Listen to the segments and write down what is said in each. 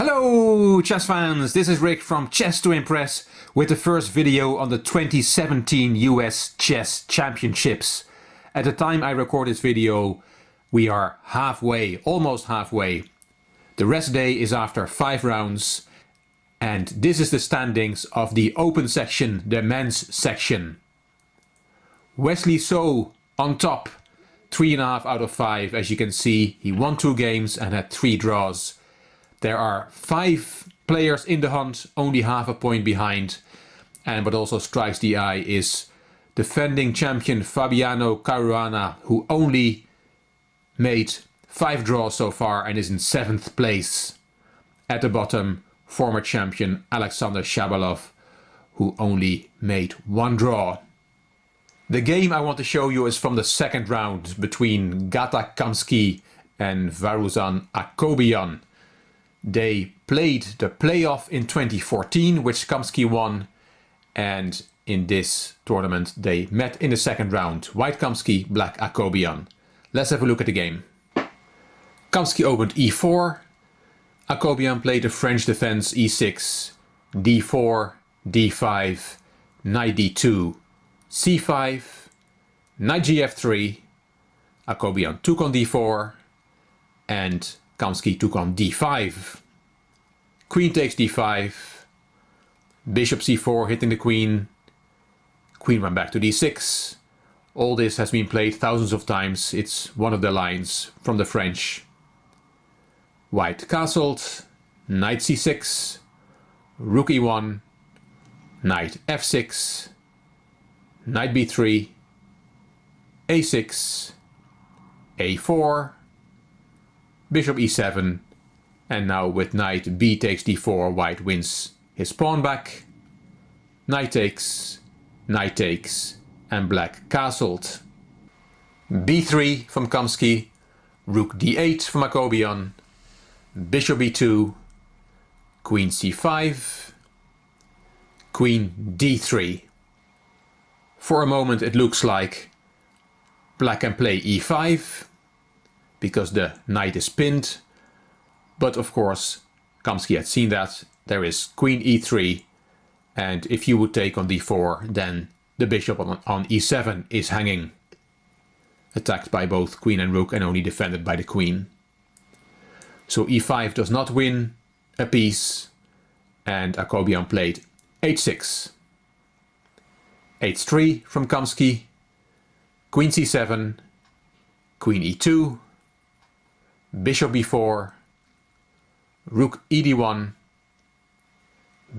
Hello chess fans, this is Rick from Chess to Impress with the first video on the 2017 US Chess Championships. At the time I record this video, we are halfway, almost halfway. The rest day is after 5 rounds, and this is the standings of the open section, the men's section. Wesley So on top, 3.5 out of 5. As you can see, he won 2 games and had 3 draws. There are 5 players in the hunt, only half a point behind. And what also strikes the eye is defending champion Fabiano Caruana, who only made 5 draws so far and is in 7th place. At the bottom, former champion Alexander Shabalov, who only made 1 draw. The game I want to show you is from the second round between Gata Kamsky and Varuzan Akobian. They played the playoff in 2014, which Kamsky won, and in this tournament they met in the second round. White Kamsky, black Akobian. Let's have a look at the game. Kamsky opened e4. Akobian played the French defense e6, d4, d5, knight d2, c5, knight gf3. Akobian took on d4 and Kamsky took on d5. Queen takes d5. Bishop c4 hitting the queen. Queen went back to d6. All this has been played thousands of times. It's one of the lines from the French. White castled. Knight c6. Rook e1. Knight f6. Knight b3. a6. a4. Bishop e7, and now with knight b takes d4, white wins his pawn back. Knight takes, and black castled. b3 from Kamsky, rook d8 from Akobian, bishop e2, queen c5, queen d3. For a moment it looks like black can play e5, because the knight is pinned, but of course Kamsky had seen that. There is queen e3, and if you would take on d4, then the bishop on e7 is hanging, attacked by both queen and rook and only defended by the queen. So e5 does not win a piece, and Akobian played h6. h3 from Kamsky, queen c7, queen e2, bishop b4, rook ed1,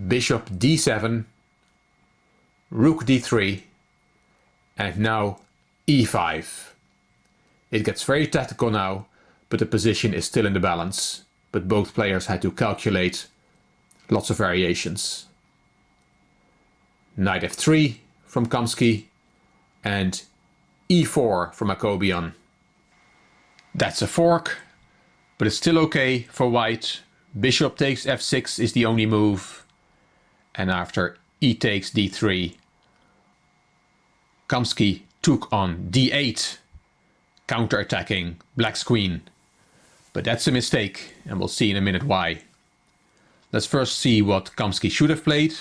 bishop d7, rook d3, and now e5. It gets very tactical now, but the position is still in the balance. But both players had to calculate lots of variations. Knight f3 from Kamsky and e4 from Akobian. That's a fork. But it's still okay for white. Bishop takes f6 is the only move. And after e takes d3, Kamsky took on d8, counter-attacking black's queen. But that's a mistake, and we'll see in a minute why. Let's first see what Kamsky should have played.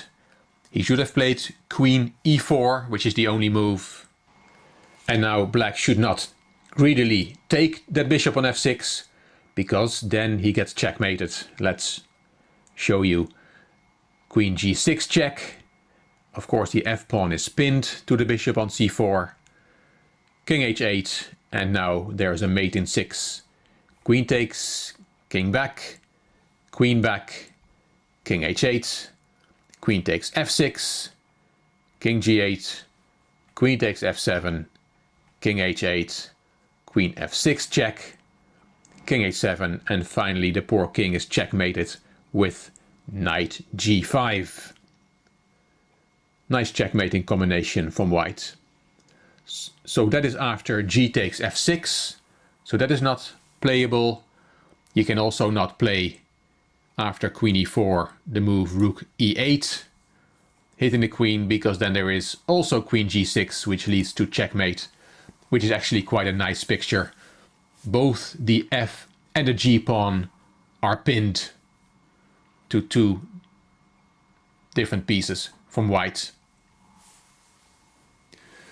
He should have played queen e4, which is the only move. And now black should not greedily take that bishop on f6, because then he gets checkmated. Let's show you. Queen g6 check. Of course the f-pawn is pinned to the bishop on c4. King h8, and now there's a mate in 6. Queen takes, king back, king h8, queen takes f6, king g8, queen takes f7, king h8, queen f6 check, king h7, and finally the poor king is checkmated with knight g5. Nice checkmating combination from white. So that is after g takes f6, so that is not playable. You can also not play after queen e4 the move rook e8, hitting the queen, because then there is also queen g6, which leads to checkmate, which is actually quite a nice picture. Both the f and the g pawn are pinned. to two different pieces from white.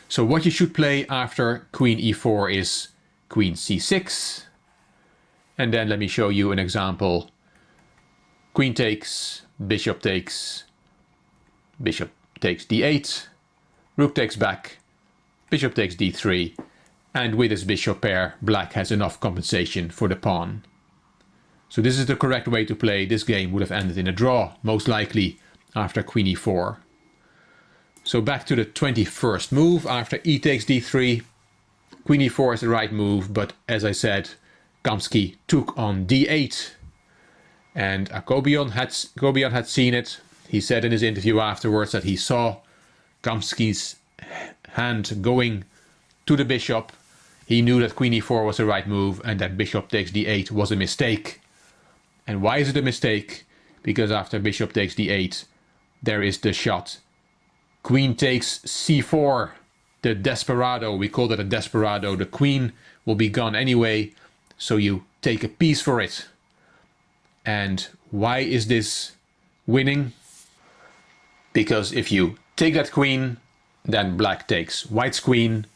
So what you should play after queen e4 is queen c6. And then let me show you an example. Queen takes, bishop takes d8, rook takes back, bishop takes d3, and with this bishop pair, black has enough compensation for the pawn. So this is the correct way to play. This game would have ended in a draw, most likely after queen e4. So back to the 21st move. After e takes d3, queen e4 is the right move, but as I said, Kamsky took on d8. And Akobion had seen it. He said in his interview afterwards that he saw Kamsky's hand going to the bishop. He knew that queen e4 was the right move and that bishop takes d8 was a mistake. And why is it a mistake? Because after bishop takes d8, there is the shot queen takes c4, the desperado. We call that a desperado. The queen will be gone anyway, so you take a piece for it. And why is this winning? Because if you take that queen, then black takes white's queen,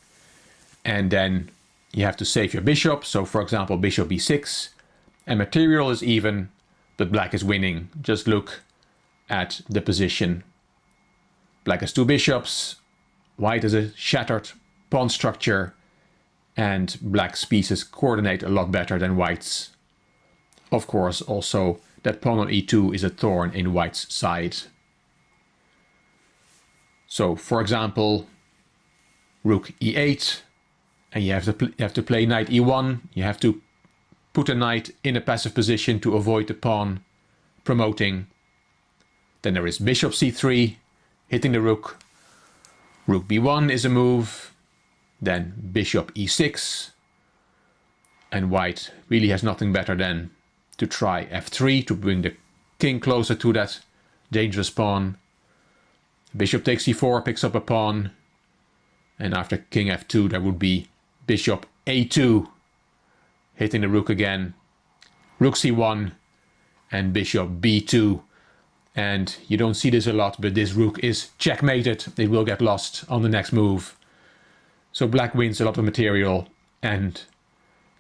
and then you have to save your bishop. So for example, bishop b6, and material is even, but black is winning. Just look at the position. Black has two bishops, white has a shattered pawn structure, and black's pieces coordinate a lot better than white's. Of course, also that pawn on e2 is a thorn in white's side. So, for example, rook e8, and you have to play knight e1. You have to put a knight in a passive position to avoid the pawn promoting. Then there is bishop c3, hitting the rook. Rook b1 is a move. Then bishop e6. And white really has nothing better than to try f3 to bring the king closer to that dangerous pawn. Bishop takes c4, picks up a pawn. And after king f2 there would be bishop a2, hitting the rook again. Rook c1 and bishop b2. And you don't see this a lot, but this rook is checkmated. It will get lost on the next move. So black wins a lot of material, and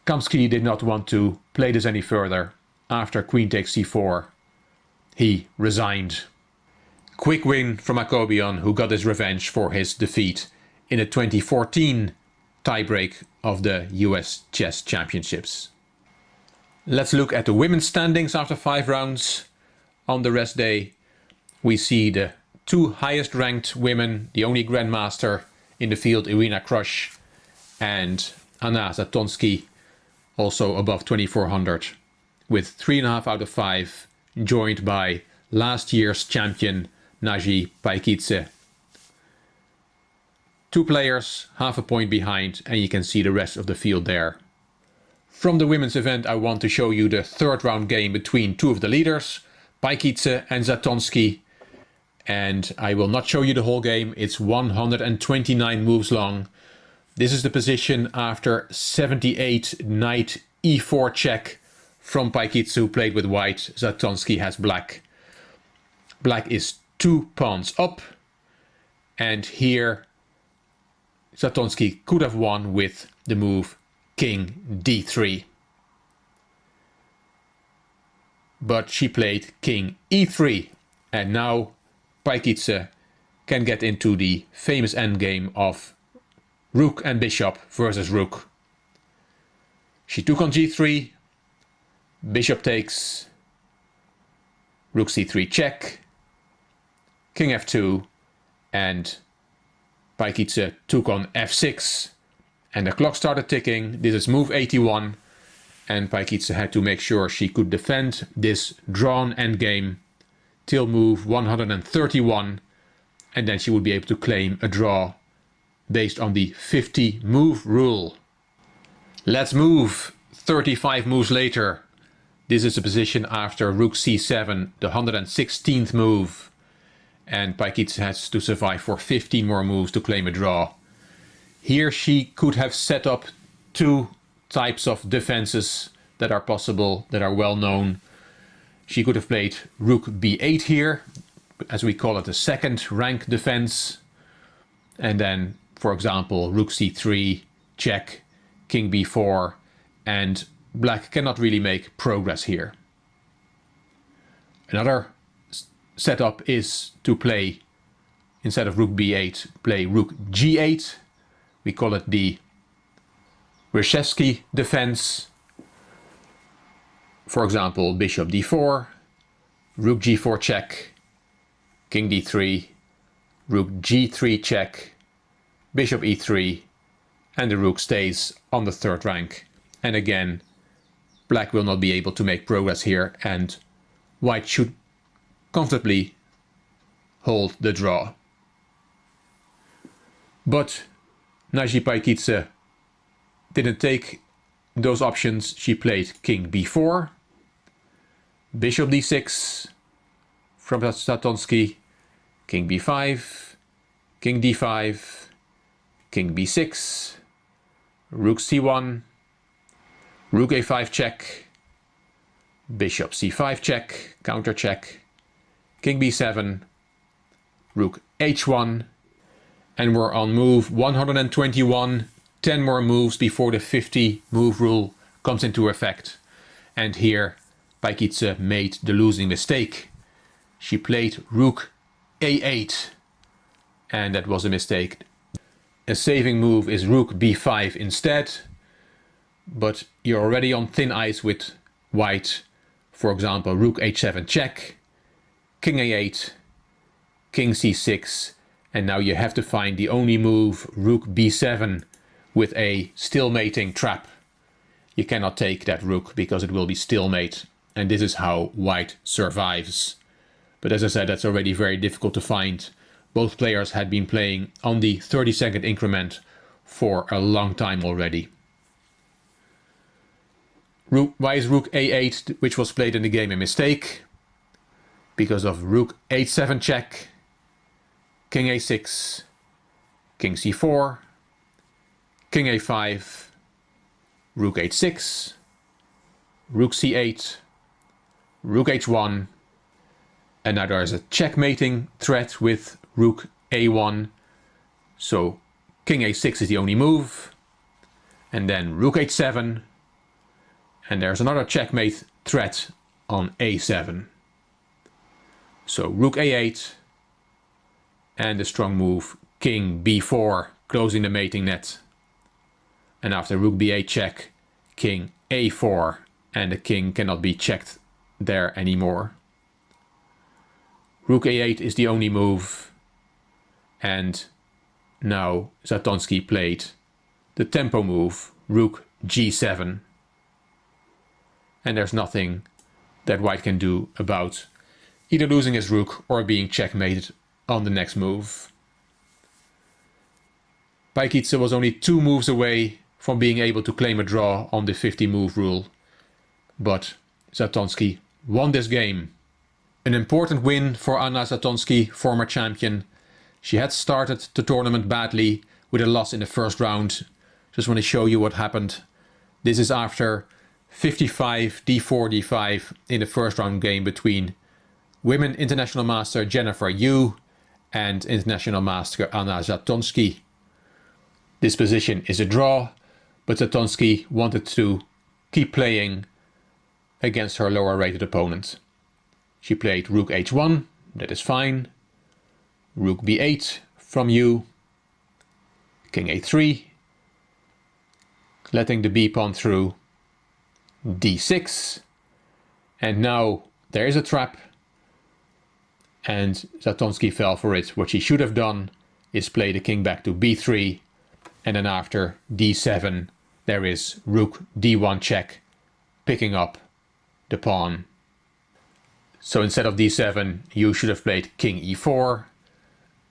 Kamsky did not want to play this any further. After queen takes c4, he resigned. Quick win from Akobion, who got his revenge for his defeat in the 2014 tiebreak of the US Chess Championships. Let's look at the women's standings after 5 rounds. On the rest day, we see the 2 highest ranked women, the only grandmaster in the field, Irina Krush, and Anna Zatonsky, also above 2400, with 3.5 out of 5, joined by last year's champion Naji Paikidze. 2 players, half a point behind, and you can see the rest of the field there. From the women's event, I want to show you the 3rd round game between 2 of the leaders, Paikidze and Zatonsky. And I will not show you the whole game. It's 129 moves long. This is the position after 78 knight e4 check from Paikidze, who played with white. Zatonsky has black. Black is 2 pawns up. And here Zatonsky could have won with the move king d3. But she played king e3. And now Paikidze can get into the famous endgame of rook and bishop versus rook. She took on g3, bishop takes, rook c3 check, king f2, and Paikidze took on f6. And the clock started ticking. This is move 81, and Paikidze had to make sure she could defend this drawn endgame till move 131, and then she would be able to claim a draw based on the 50 move rule. Let's move 35 moves later. This is the position after rook c7, the 116th move, and Paikidze has to survive for 15 more moves to claim a draw. Here she could have set up 2 types of defenses that are possible, that are well known. She could have played rook b8 here, as we call it a second rank defense. And then, for example, rook c3, check, king b4, and black cannot really make progress here. Another setup is to play, instead of rook b8, play rook g8. We call it the Reshevsky defense. For example, bishop d4, rook g4 check, king d3, rook g3 check, bishop e3, and the rook stays on the third rank. And again, black will not be able to make progress here, and white should comfortably hold the draw. But Naji Paikidze didn't take those options. She played king b4, bishop d6 from Zatonsky, king b5, king d5, king b6, rook c1, rook a5 check, bishop c5 check, counter check, king b7, rook h1, and we're on move 121, 10 more moves before the 50 move rule comes into effect. And here Paikidze made the losing mistake. She played rook a8, and that was a mistake. A saving move is rook b5 instead, but you're already on thin ice with white. For example, rook h7 check, king a8, king c6, and now you have to find the only move, rook b7, with a stalemating trap. You cannot take that rook because it will be stalemate, and this is how white survives. But as I said, that's already very difficult to find. Both players had been playing on the 30-second increment for a long time already. Why is rook a8, which was played in the game, a mistake? Because of rook h7 check, king a6, king c4, king a5, rook h6, rook c8, rook h1, and now there's a checkmating threat with rook a1, so king a6 is the only move, and then rook h7, and there's another checkmate threat on a7. So rook a8, and the strong move king b4, closing the mating net. And after rook b8 check, king a4, and the king cannot be checked there anymore. Rook a8 is the only move, and now Zatonsky played the tempo move, rook g7. And there's nothing that white can do about either losing his rook or being checkmated on the next move. Paikidze was only 2 moves away from being able to claim a draw on the 50 move rule, but Zatonsky won this game. An important win for Anna Zatonsky, former champion. She had started the tournament badly with a loss in the first round. Just want to show you what happened. This is after 55 d4 d5 in the first round game between women international master Jennifer Yu and international master Anna Zatonsky. This position is a draw, but Zatonsky wanted to keep playing against her lower rated opponent. She played rook h1, that is fine, rook b8 from Yu, king a3, letting the b pawn through, d6, and now there is a trap, and Zatonsky fell for it. What she should have done is play the king back to b3, and then after d7 there is rook d1 check, picking up the pawn. So instead of d7, you should have played king e4,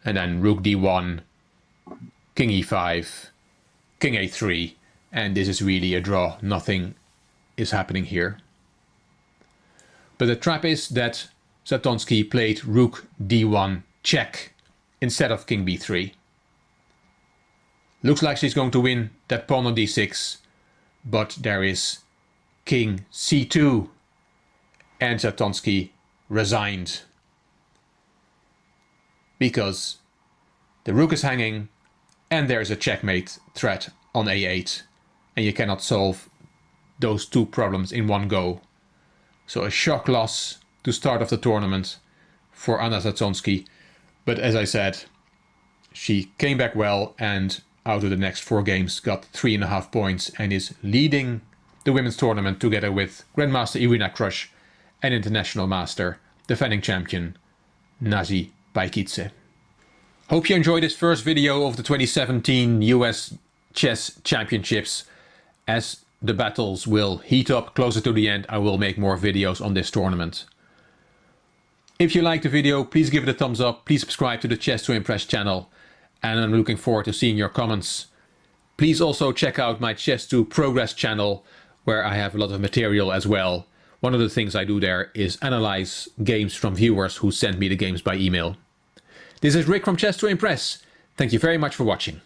and then rook d1, king e5, king a3, and this is really a draw. Nothing is happening here. But the trap is that Zatonsky played rook d1 check instead of king b3. Looks like she's going to win that pawn on d6, but there is king c2, and Zatonsky resigned. Because the rook is hanging and there's a checkmate threat on a8, and you cannot solve those two problems in one go. So a shock loss to start off the tournament for Anna Zatonsky, but as I said, she came back well and out of the next 4 games got 3.5 points and is leading the women's tournament together with Grandmaster Irina Krush and International Master, defending champion Nazi Baikidze. Hope you enjoyed this first video of the 2017 US Chess Championships. As the battles will heat up closer to the end, I will make more videos on this tournament. If you liked the video, please give it a thumbs up, please subscribe to the Chess to Impress channel, and I'm looking forward to seeing your comments. Please also check out my Chess to Progress channel, where I have a lot of material as well. One of the things I do there is analyze games from viewers who send me the games by email. This is Rick from Chess to Impress. Thank you very much for watching.